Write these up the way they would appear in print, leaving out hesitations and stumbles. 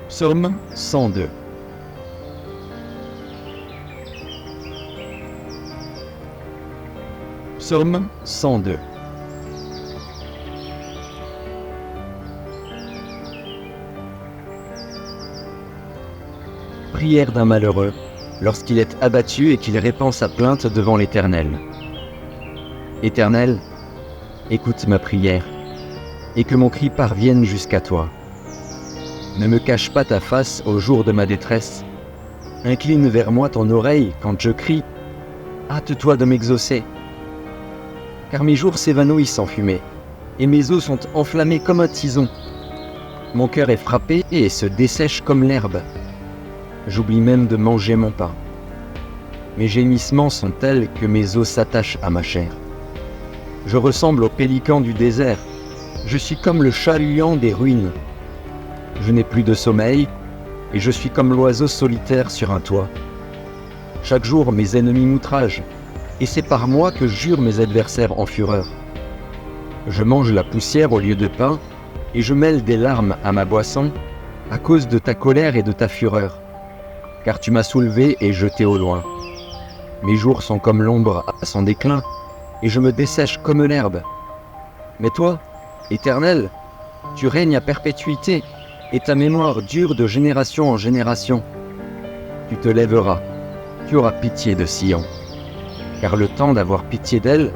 Psaume 102. Psaume 102. Prière d'un malheureux lorsqu'il est abattu et qu'il répand sa plainte devant l'Éternel. Éternel, écoute ma prière et que mon cri parvienne jusqu'à toi. Ne me cache pas ta face au jour de ma détresse. Incline vers moi ton oreille quand je crie. Hâte-toi de m'exaucer. Car mes jours s'évanouissent en fumée, et mes os sont enflammés comme un tison. Mon cœur est frappé et se dessèche comme l'herbe. J'oublie même de manger mon pain. Mes gémissements sont tels que mes os s'attachent à ma chair. Je ressemble au pélican du désert. Je suis comme le chat-huant des ruines. Je n'ai plus de sommeil, et je suis comme l'oiseau solitaire sur un toit. Chaque jour, mes ennemis m'outragent, et c'est par moi que jurent mes adversaires en fureur. Je mange la poussière au lieu de pain, et je mêle des larmes à ma boisson, à cause de ta colère et de ta fureur. Car tu m'as soulevé et jeté au loin. Mes jours sont comme l'ombre à son déclin, et je me dessèche comme l'herbe. Mais toi, Éternel, tu règnes à perpétuité, et ta mémoire dure de génération en génération. Tu te lèveras, tu auras pitié de Sion. Car le temps d'avoir pitié d'elle,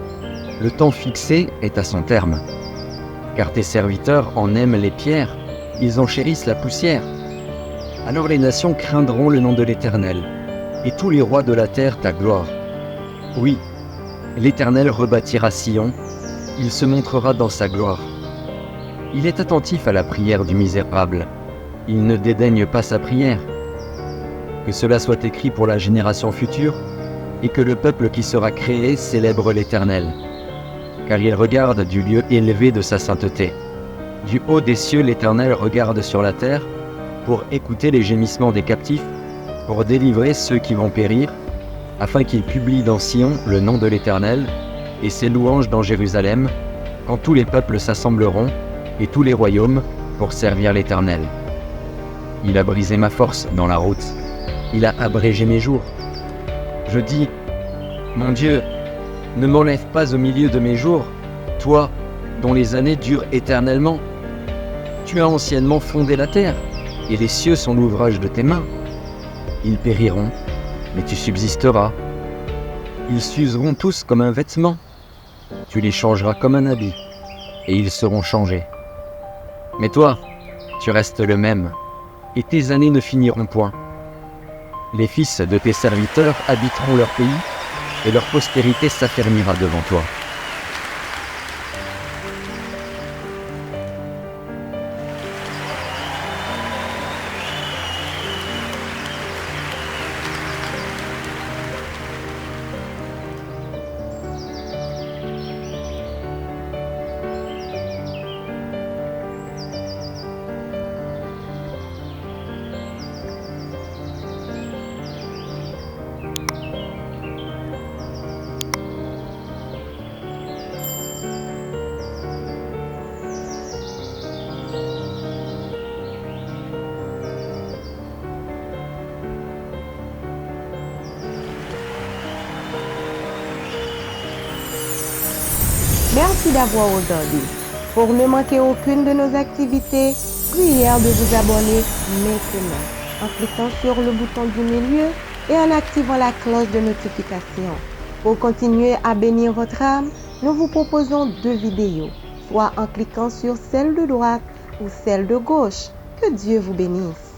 le temps fixé est à son terme. Car tes serviteurs en aiment les pierres, ils en chérissent la poussière. Alors les nations craindront le nom de l'Éternel, et tous les rois de la terre ta gloire. Oui, l'Éternel rebâtira Sion, il se montrera dans sa gloire. Il est attentif à la prière du misérable, il ne dédaigne pas sa prière. Que cela soit écrit pour la génération future, et que le peuple qui sera créé célèbre l'Éternel. Car il regarde du lieu élevé de sa sainteté. Du haut des cieux, l'Éternel regarde sur la terre, pour écouter les gémissements des captifs, pour délivrer ceux qui vont périr, afin qu'il publie dans Sion le nom de l'Éternel, et ses louanges dans Jérusalem, quand tous les peuples s'assembleront, et tous les royaumes, pour servir l'Éternel. Il a brisé ma force dans la route, il a abrégé mes jours. Je dis, mon Dieu, ne m'enlève pas au milieu de mes jours, toi, dont les années durent éternellement. Tu as anciennement fondé la terre, et les cieux sont l'ouvrage de tes mains. Ils périront, mais tu subsisteras. Ils s'useront tous comme un vêtement. Tu les changeras comme un habit, et ils seront changés. Mais toi, tu restes le même, et tes années ne finiront point. Les fils de tes serviteurs habiteront leur pays, et leur postérité s'affermira devant toi. Merci d'avoir regardé. Pour ne manquer aucune de nos activités, prière de vous abonner maintenant en cliquant sur le bouton du milieu et en activant la cloche de notification. Pour continuer à bénir votre âme, nous vous proposons 2 vidéos, soit en cliquant sur celle de droite ou celle de gauche. Que Dieu vous bénisse.